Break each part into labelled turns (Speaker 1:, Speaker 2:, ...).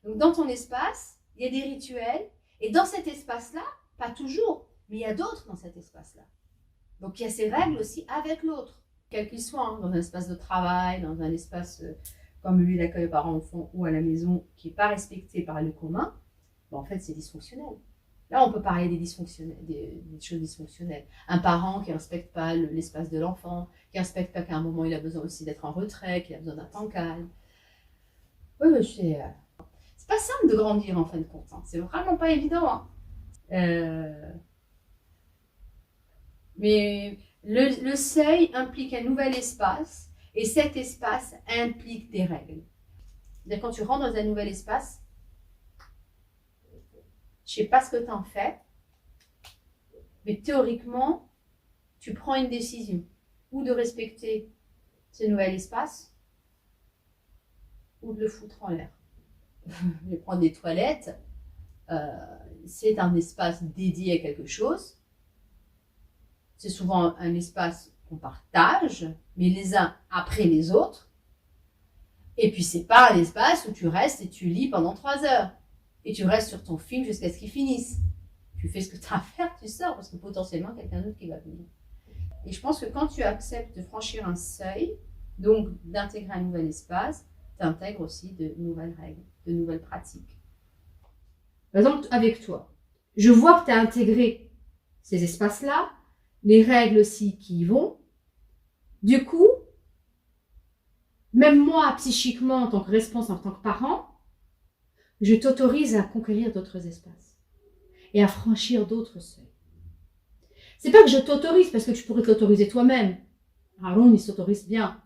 Speaker 1: Donc, dans ton espace, il y a des rituels. Et dans cet espace-là, pas toujours, mais il y a d'autres dans cet espace-là. Donc, il y a ces règles aussi avec l'autre, quel qu'il soit, hein, dans un espace de travail, dans un espace comme lui d'accueil parents-enfants ou à la maison, qui n'est pas respecté par le commun, ben, en fait, c'est dysfonctionnel. Là, on peut parler des choses dysfonctionnelles. Un parent qui ne respecte pas l'espace de l'enfant, qui ne respecte pas qu'à un moment, il a besoin aussi d'être en retrait, qu'il a besoin d'un temps calme. Oui, c'est pas simple de grandir, en fin de compte. Hein. C'est vraiment pas évident. Hein. Mais le seuil implique un nouvel espace, et cet espace implique des règles. C'est-à-dire, quand tu rentres dans un nouvel espace, je ne sais pas ce que tu en fais, mais théoriquement, tu prends une décision, ou de respecter ce nouvel espace, ou de le foutre en l'air. Je vais prendre des toilettes, c'est un espace dédié à quelque chose. C'est souvent un espace qu'on partage, mais les uns après les autres. Et puis, c'est pas un espace où tu restes et tu lis pendant 3 heures. Et tu restes sur ton film jusqu'à ce qu'il finisse. Tu fais ce que tu as à faire, tu sors, parce que potentiellement, quelqu'un d'autre qui va venir. Et je pense que quand tu acceptes de franchir un seuil, donc d'intégrer un nouvel espace, tu intègres aussi de nouvelles règles, de nouvelles pratiques. Par exemple, avec toi, je vois que tu as intégré ces espaces-là, les règles aussi qui y vont. Du coup, même moi, psychiquement, en tant que responsable, en tant que parent, je t'autorise à conquérir d'autres espaces et à franchir d'autres seuils. C'est pas que je t'autorise parce que tu pourrais te l'autoriser toi-même. Aaron, il s'autorise bien.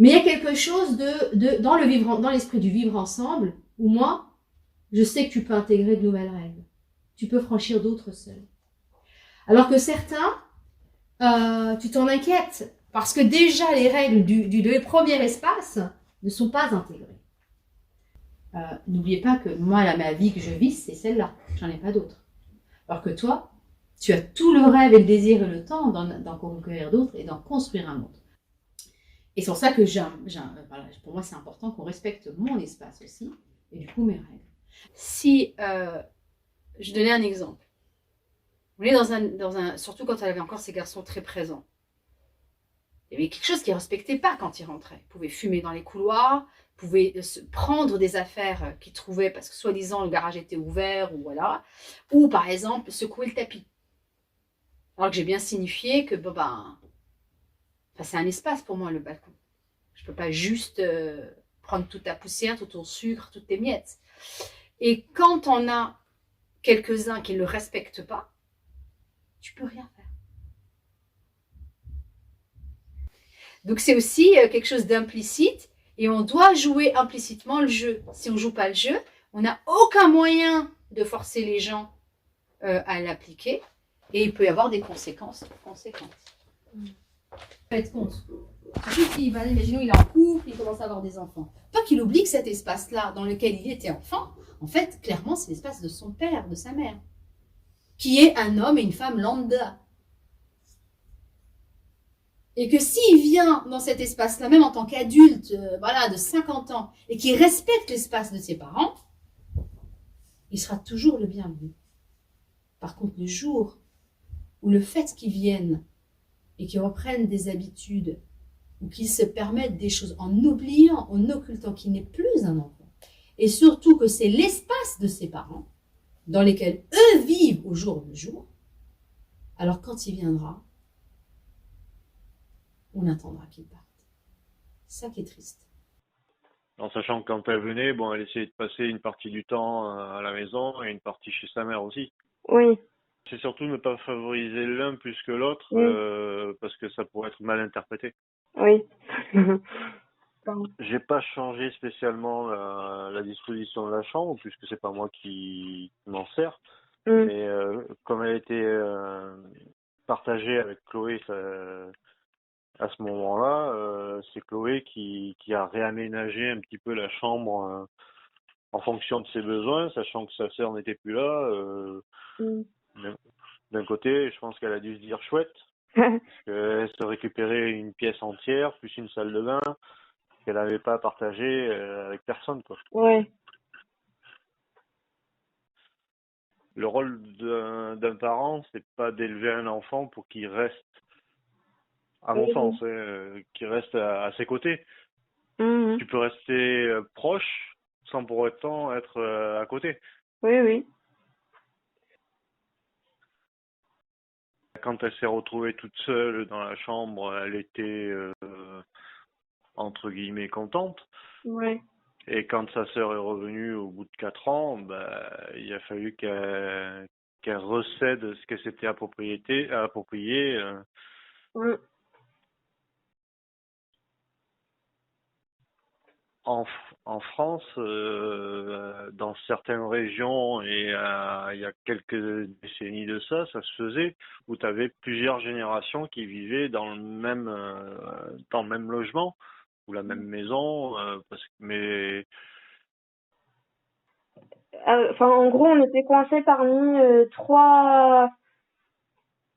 Speaker 1: Mais il y a quelque chose dans l'esprit du vivre ensemble où moi, je sais que tu peux intégrer de nouvelles règles. Tu peux franchir d'autres seuils. Alors que certains, tu t'en inquiètes parce que déjà les règles du premier espace ne sont pas intégrées. N'oubliez pas que moi, ma vie que je vis, c'est celle-là. J'en ai pas d'autres. Alors que toi, tu as tout le rêve et le désir et le temps d'en conquérir d'autres et d'en construire un autre. Et c'est pour ça que voilà, pour moi, c'est important qu'on respecte mon espace aussi et du coup mes règles. Si je donnais un exemple, on est surtout quand elle avait encore ces garçons très présents. Il y avait quelque chose qu'ils ne respectaient pas quand ils rentraient. Ils pouvaient fumer dans les couloirs, pouvaient se prendre des affaires qu'ils trouvaient parce que soi-disant le garage était ouvert ou voilà, ou par exemple secouer le tapis. Alors que j'ai bien signifié que c'est un espace pour moi le balcon. Je ne peux pas juste prendre toute ta poussière, tout ton sucre, toutes tes miettes. Et quand on a quelques-uns qui ne le respectent pas, tu peux rien faire. Donc c'est aussi quelque chose d'implicite et on doit jouer implicitement le jeu. Si on ne joue pas le jeu, on n'a aucun moyen de forcer les gens à l'appliquer et il peut y avoir des conséquences. Faites compte. Surtout s'il va, imaginons, il est en couple, il commence à avoir des enfants. Pas qu'il oublie que cet espace-là dans lequel il était enfant, en fait, clairement, c'est l'espace de son père, de sa mère, qui est un homme et une femme lambda. Et que s'il vient dans cet espace-là, même en tant qu'adulte, de 50 ans, et qu'il respecte l'espace de ses parents, il sera toujours le bienvenu. Par contre, le jour où le fait qu'il vienne et qu'il reprenne des habitudes ou qu'il se permette des choses en oubliant, en occultant qu'il n'est plus un enfant, et surtout que c'est l'espace de ses parents dans lesquels eux vivent au jour le jour, alors quand il viendra, on attendra qu'il parte. C'est ça qui est triste.
Speaker 2: En sachant que quand elle venait, elle essayait de passer une partie du temps à la maison et une partie chez sa mère aussi.
Speaker 3: Oui.
Speaker 2: C'est surtout ne pas favoriser l'un plus que l'autre, parce que ça pourrait être mal interprété.
Speaker 3: Oui.
Speaker 2: J'ai pas changé spécialement la disposition de la chambre, puisque c'est pas moi qui m'en sers. Mais comme elle était partagée avec Chloé à ce moment-là, c'est Chloé qui a réaménagé un petit peu la chambre en fonction de ses besoins, sachant que sa sœur n'était plus là. D'un côté, je pense qu'elle a dû se dire chouette, qu'elle se récupérait une pièce entière, plus une salle de bain, qu'elle n'avait pas partagé avec personne, quoi.
Speaker 3: Ouais.
Speaker 2: Le rôle d'un parent, c'est pas d'élever un enfant pour qu'il reste, à mon sens,
Speaker 3: Oui.
Speaker 2: qu'il reste à ses côtés.
Speaker 3: Mhm.
Speaker 2: Tu peux rester proche sans pour autant être à côté.
Speaker 3: Oui, oui.
Speaker 2: Quand elle s'est retrouvée toute seule dans la chambre, elle était entre guillemets contente.
Speaker 3: Ouais.
Speaker 2: Et quand sa sœur est revenue au bout de 4 ans, il a fallu qu'elle recède ce qu'elle s'était approprié.
Speaker 3: Mhm.
Speaker 2: En, en France, dans certaines régions, et il y a quelques décennies de ça, ça se faisait, où tu avais plusieurs générations qui vivaient dans le même logement ou la même maison, mais
Speaker 3: Enfin, en gros, on était coincés parmi trois,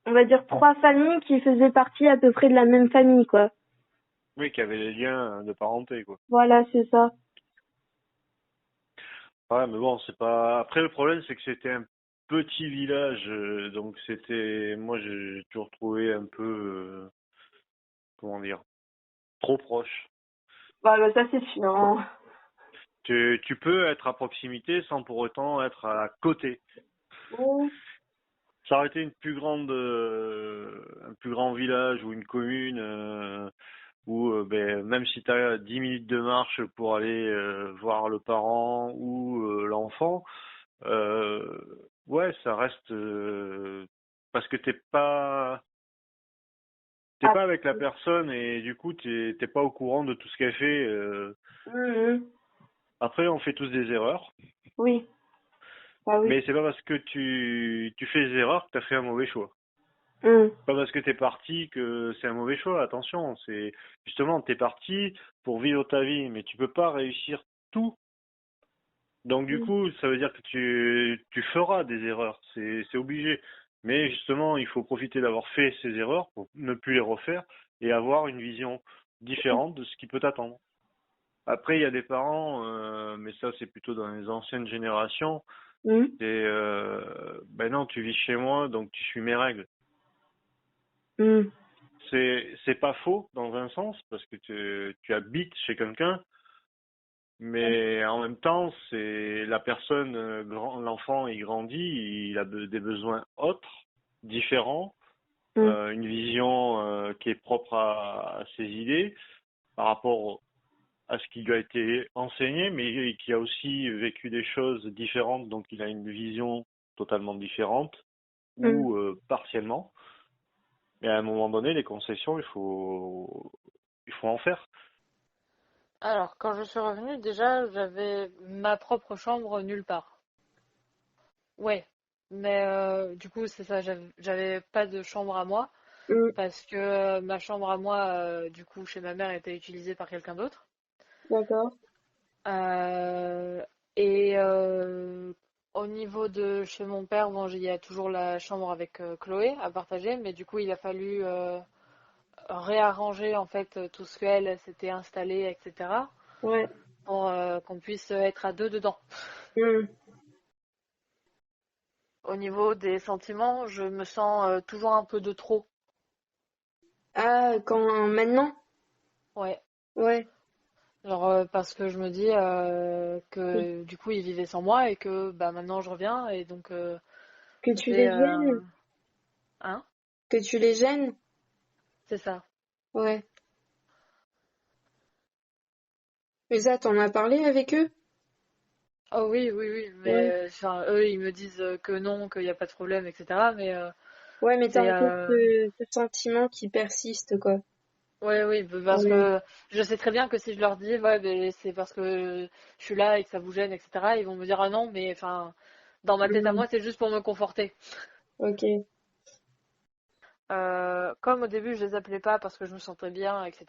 Speaker 3: on va dire trois familles qui faisaient partie à peu près de la même famille, quoi.
Speaker 2: oui, qui avaient des liens de parenté, quoi.
Speaker 3: Voilà, c'est ça.
Speaker 2: Ouais, mais bon, c'est pas. Après, le problème, c'est que c'était un petit village, donc moi, j'ai toujours trouvé un peu, comment dire, trop proche.
Speaker 3: Bah, ça c'est sûr, hein.
Speaker 2: Tu peux être à proximité sans pour autant être à côté.
Speaker 3: Oui.
Speaker 2: Ça aurait été un plus grand village ou une commune où même si tu as 10 minutes de marche pour aller voir le parent ou l'enfant, euh, ouais, ça reste parce que t'es
Speaker 3: Ah,
Speaker 2: pas avec la personne et du coup t'es pas au courant de tout ce qu'elle fait.
Speaker 3: mhm.
Speaker 2: Après, on fait tous des erreurs.
Speaker 3: Oui, bah oui.
Speaker 2: Mais c'est pas parce que tu fais des erreurs que tu as fait un mauvais choix.
Speaker 3: Mhm.
Speaker 2: Pas parce que t'es parti que c'est un mauvais choix. Attention, c'est justement t'es parti pour vivre ta vie, mais tu peux pas réussir tout. Donc du
Speaker 3: Mhm.
Speaker 2: coup, ça veut dire que tu feras des erreurs, c'est obligé. Mais justement, il faut profiter d'avoir fait ces erreurs pour ne plus les refaire et avoir une vision différente de ce qui peut t'attendre. Après, il y a des parents, mais ça c'est plutôt dans les anciennes générations.
Speaker 3: Mhm.
Speaker 2: C'est ben non, tu vis chez moi, donc tu suis mes règles.
Speaker 3: Mhm.
Speaker 2: C'est pas faux dans un sens parce que tu habites chez quelqu'un, mais en même temps, c'est la personne, l'enfant, il grandit, il a des besoins autres, différents,
Speaker 3: Mhm.
Speaker 2: une vision qui est propre à ses idées par rapport à ce qui lui a été enseigné, mais qui a aussi vécu des choses différentes, donc il a une vision totalement différente
Speaker 3: Mhm.
Speaker 2: ou partiellement. Mais à un moment donné, les concessions, il faut en faire.
Speaker 4: Alors, quand je suis revenue, déjà, j'avais ma propre chambre nulle part. Ouais, mais du coup, c'est ça, j'avais pas de chambre à moi,
Speaker 3: Mhm.
Speaker 4: parce que ma chambre à moi, du coup, chez ma mère, était utilisée par quelqu'un d'autre.
Speaker 3: D'accord.
Speaker 4: Euh, et au niveau de chez mon père, bon, il y a toujours la chambre avec Chloé à partager, mais du coup, il a fallu réarranger en fait tout ce qu'elle s'était installé, etc.
Speaker 3: Ouais.
Speaker 4: pour qu'on puisse être à deux dedans.
Speaker 3: Mhm.
Speaker 4: Au niveau des sentiments, je me sens toujours un peu de trop.
Speaker 3: Ah, quand maintenant?
Speaker 4: Ouais.
Speaker 3: Ouais.
Speaker 4: Genre parce que je me dis que du coup il vivait sans moi et que bah maintenant je reviens et donc
Speaker 3: Que
Speaker 4: ça
Speaker 3: tu
Speaker 4: fait
Speaker 3: les gênes?
Speaker 4: hein,
Speaker 3: Que tu les gênes?
Speaker 4: c'est ça.
Speaker 3: Ouais. Mais ça, t'en as parlé avec eux?
Speaker 4: Oh oui, oui, oui, mais
Speaker 3: Ouais.
Speaker 4: enfin, eux ils me disent que non, qu'il n'y a pas de problème, etc. Mais
Speaker 3: Ouais, mais t'as
Speaker 4: c'est
Speaker 3: encore ce sentiment qui persiste, quoi.
Speaker 4: ouais, oui, parce
Speaker 3: Ouais.
Speaker 4: que je sais très bien que si je leur dis ouais, ben, c'est parce que je suis là et que ça vous gêne, etc. Ils vont me dire ah non, mais enfin dans ma tête à
Speaker 3: Mhm.
Speaker 4: moi c'est juste pour me conforter.
Speaker 3: Ok.
Speaker 4: Comme au début, je les appelais pas parce que je me sentais bien, etc.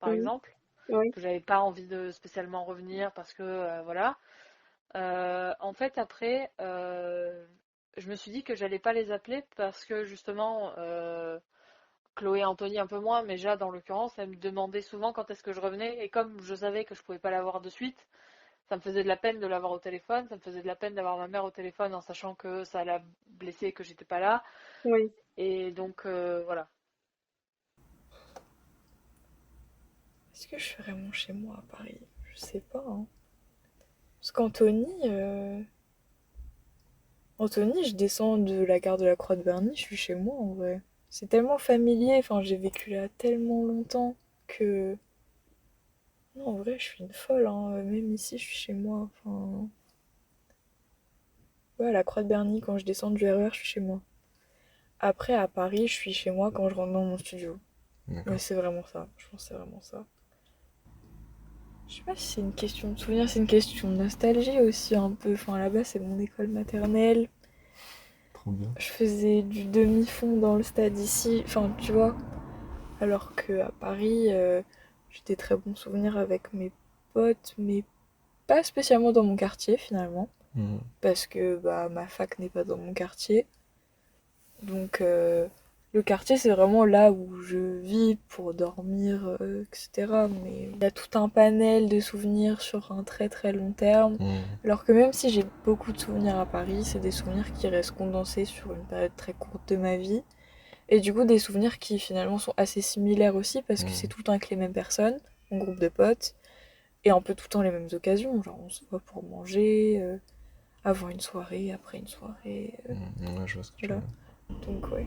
Speaker 4: Par
Speaker 3: Mhm.
Speaker 4: exemple,
Speaker 3: Oui.
Speaker 4: que j'avais pas envie de spécialement revenir parce que voilà. En fait, après, je me suis dit que j'allais pas les appeler parce que justement, Chloé et Anthony un peu moins, mais Jade en l'occurrence, elle me demandait souvent quand est-ce que je revenais et comme je savais que je pouvais pas la voir de suite, ça me faisait de la peine de l'avoir au téléphone, ça me faisait de la peine d'avoir ma mère au téléphone en sachant que ça allait la blesser et que j'étais pas là.
Speaker 3: Oui.
Speaker 4: Et donc, voilà.
Speaker 5: Est-ce que je suis vraiment chez moi à Paris? Je sais pas, hein. Parce qu'Anthony, je descends de la gare de la Croix de Berny, je suis chez moi en vrai. C'est tellement familier, enfin j'ai vécu là tellement longtemps que... Non, en vrai, je suis une folle, hein. Même ici, je suis chez moi. Enfin... Ouais, à la Croix de Berny, quand je descends du RER, je suis chez moi. Après, à Paris, je suis chez moi quand je rentre dans mon studio.
Speaker 6: D'accord.
Speaker 5: Ouais, c'est vraiment ça. Je pense que c'est vraiment ça. Je sais pas si c'est une question de souvenir, c'est une question de nostalgie aussi un peu. Enfin, là-bas, c'est mon école maternelle.
Speaker 6: Trop bien.
Speaker 5: Je faisais du demi-fond dans le stade ici. Enfin, tu vois. Alors qu'à Paris, j'ai des très bons souvenirs avec mes potes, mais pas spécialement dans mon quartier finalement. Parce que bah, ma fac n'est pas dans mon quartier. Donc le quartier, c'est vraiment là où je vis pour dormir, etc. Mais il y a tout un panel de souvenirs sur un très très long terme. Alors que même si j'ai beaucoup de souvenirs à Paris, c'est des souvenirs qui restent condensés sur une période très courte de ma vie. Et du coup, des souvenirs qui finalement sont assez similaires aussi, parce que c'est tout le temps avec les mêmes personnes, mon groupe de potes, et un peu tout le temps les mêmes occasions. Genre, on se voit pour manger, avant une soirée, après une soirée.
Speaker 6: Ouais, je vois ce que tu veux
Speaker 5: Voilà.
Speaker 6: dire.
Speaker 5: Donc, ouais.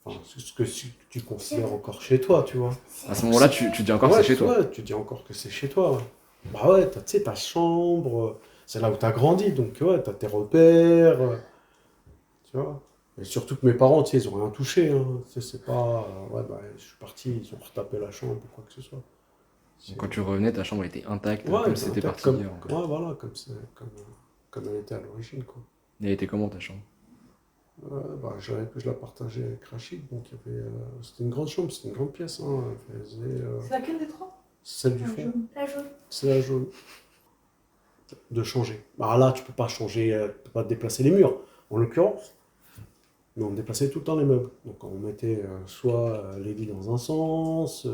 Speaker 7: Enfin, c'est ce que tu considères encore chez toi, tu vois.
Speaker 6: À ce moment-là, tu dis encore que
Speaker 7: Ouais,
Speaker 6: c'est chez toi.
Speaker 7: Ouais, tu dis encore que c'est chez toi. Ouais. Bah ouais, tu sais, ta chambre, c'est là où tu as grandi, donc ouais, tu as tes repères, tu vois. Et surtout que mes parents, tu sais, ils ont rien touché. Hein. Tu sais, c'est pas, ouais, bah, je suis parti, ils ont retapé la chambre ou quoi que ce soit.
Speaker 6: Donc, quand tu revenais, ta chambre était intacte,
Speaker 7: Ouais,
Speaker 6: comme si c'était parti
Speaker 7: comme,
Speaker 6: hier. Quoi.
Speaker 7: ouais, voilà, comme elle était à l'origine, quoi.
Speaker 6: Et elle était comment ta chambre?
Speaker 7: Bah, je la partageais avec Rachid, donc il y avait, c'était une grande chambre, c'était une grande pièce. Hein, elle faisait,
Speaker 8: C'est laquelle des trois?
Speaker 7: celle du fond.
Speaker 3: La jaune.
Speaker 7: C'est la jaune. De changer. Bah là, tu peux pas changer, tu peux pas déplacer les murs, en l'occurrence. Mais on déplaçait tout le temps les meubles. Donc on mettait soit les lits dans un sens,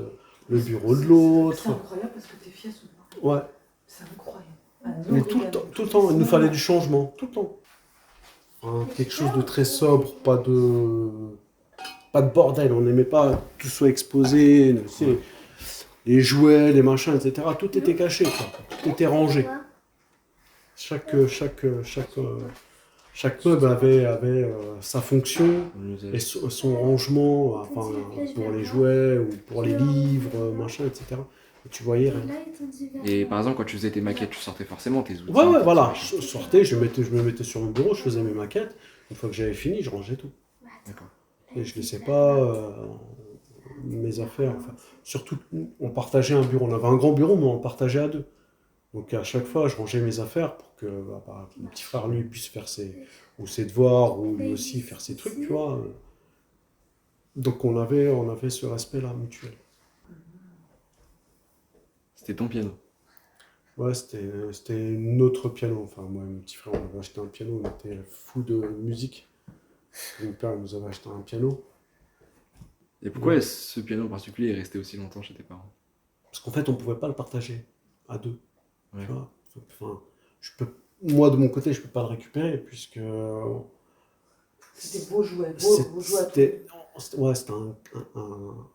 Speaker 7: le bureau de l'autre.
Speaker 8: C'est incroyable parce que tes filles sont pareilles.
Speaker 7: Ouais.
Speaker 8: C'est incroyable.
Speaker 7: Mais tout le temps, il nous fallait du changement, tout le temps. Hein, quelque chose de très sobre, pas de bordel. On n'aimait pas que tout soit exposé, tu sais, les jouets, les machins, etc. Tout était caché, quoi. Tout était rangé. Chaque meuble avait sa fonction et son rangement, enfin, pour les jouets ou pour les livres, machin, etc. Et tu voyais rien.
Speaker 6: Et par exemple, quand tu faisais tes maquettes, tu sortais forcément tes outils.
Speaker 7: Ouais, voilà. Je sortais, je me mettais sur mon bureau, je faisais mes maquettes. Une fois que j'avais fini, je rangeais tout.
Speaker 6: D'accord.
Speaker 7: Et je laissais pas mes affaires. Enfin, surtout, on partageait un bureau. On avait un grand bureau, mais on le partageait à deux. Donc à chaque fois, je rangeais mes affaires pour que mon petit frère, lui, puisse faire ses devoirs ou lui aussi faire ses trucs, tu vois. Donc on avait ce respect-là mutuel.
Speaker 6: C'était ton piano.
Speaker 7: Ouais, c'était notre piano. Enfin, moi et mon petit frère, on avait acheté un piano, on était fous de musique. Mon père nous avait acheté un piano.
Speaker 6: Et pourquoi ce piano en particulier est resté aussi longtemps chez tes parents?
Speaker 7: Parce qu'en fait, on ne pouvait pas le partager à deux.
Speaker 6: Ouais.
Speaker 7: Tu vois, enfin, moi, de mon côté, je ne peux pas le récupérer puisque...
Speaker 8: C'était beaux jouets, beaux jouets.
Speaker 7: C'était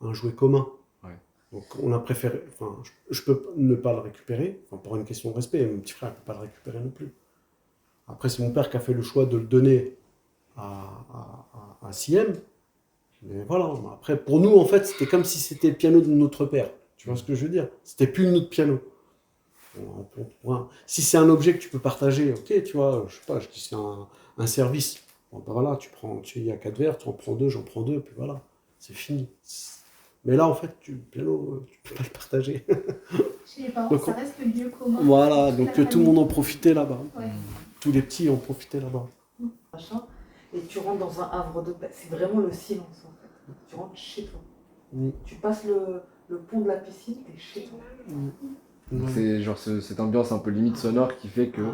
Speaker 7: un jouet commun.
Speaker 6: Ouais.
Speaker 7: Donc on a préféré... Enfin, je peux ne pas le récupérer, enfin, pour une question de respect. Mon petit frère ne peut pas le récupérer non plus. Après, c'est mon père qui a fait le choix de le donner à Siem. Mais voilà, après, pour nous, en fait, c'était comme si c'était le piano de notre père. Tu vois ce que je veux dire? C'était plus notre piano. Si c'est un objet que tu peux partager, ok, tu vois, je sais pas, je dis c'est un service. Bon, ben voilà, il y a 4 verres, tu en prends 2, j'en prends 2, puis voilà, c'est fini. Mais là, en fait, le piano, tu peux pas le partager.
Speaker 1: Chez les parents,
Speaker 7: Donc,
Speaker 1: ça reste le lieu commun.
Speaker 7: Voilà,
Speaker 1: Toute
Speaker 7: donc
Speaker 1: la
Speaker 7: tout le monde
Speaker 1: famille.
Speaker 7: en profitait là-bas.
Speaker 1: Ouais.
Speaker 7: Tous les petits en profitaient là-bas.
Speaker 8: Machin, et tu rentres dans un havre de paix. C'est vraiment le silence en fait. Tu rentres chez toi. Tu passes le pont de la piscine, t'es chez toi.
Speaker 6: Donc c'est genre cette ambiance un peu limite sonore qui fait que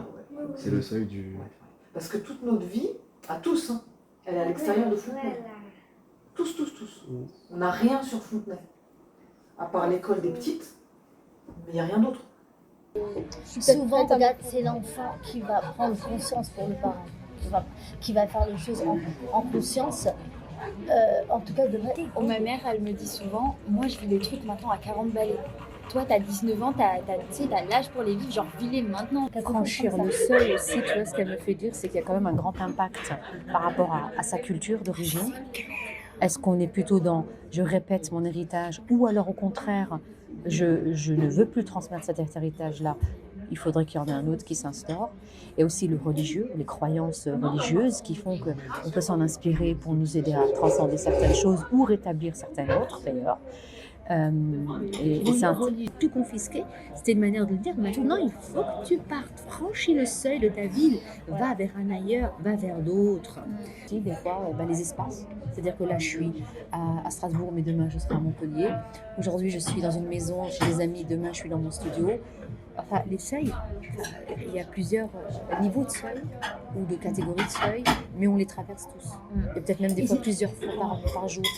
Speaker 6: c'est le seuil du...
Speaker 8: Ouais. Parce que toute notre vie, à tous, hein, elle est à l'extérieur de Fontenay. Tous. On n'a rien sur Fontenay. à part l'école des petites, mais il n'y a rien d'autre.
Speaker 9: Souvent, regarde, c'est l'enfant qui va prendre conscience pour le parent, qui va faire les choses en conscience. En tout cas,
Speaker 10: ma mère, elle me dit souvent, moi je vis des trucs maintenant à 40 balais. Toi, t'as 19 ans, t'as l'âge pour les vivre, genre vis-les maintenant.
Speaker 11: Franchir le seuil aussi, tu vois, ce qu'elle me fait dire, c'est qu'il y a quand même un grand impact par rapport à sa culture d'origine. Est-ce qu'on est plutôt dans je répète mon héritage ou alors au contraire, je ne veux plus transmettre cet héritage-là. Il faudrait qu'il y en ait un autre qui s'instaure. Et aussi le religieux, les croyances religieuses qui font qu'on peut s'en inspirer pour nous aider à transcender certaines choses ou rétablir certaines autres d'ailleurs. Et c'est
Speaker 12: tout confisqué, c'était une manière de dire maintenant il faut que tu partes, franchis le seuil de ta ville, va vers un ailleurs, va vers d'autres.
Speaker 11: Des fois, les espaces, c'est-à-dire que là je suis à Strasbourg, mais demain je serai à Montpellier. Aujourd'hui je suis dans une maison chez des amis, demain je suis dans mon studio. Enfin, les seuils, il y a plusieurs niveaux de seuil ou de catégories de seuil, mais on les traverse tous. Et peut-être même des fois plusieurs fois par jour.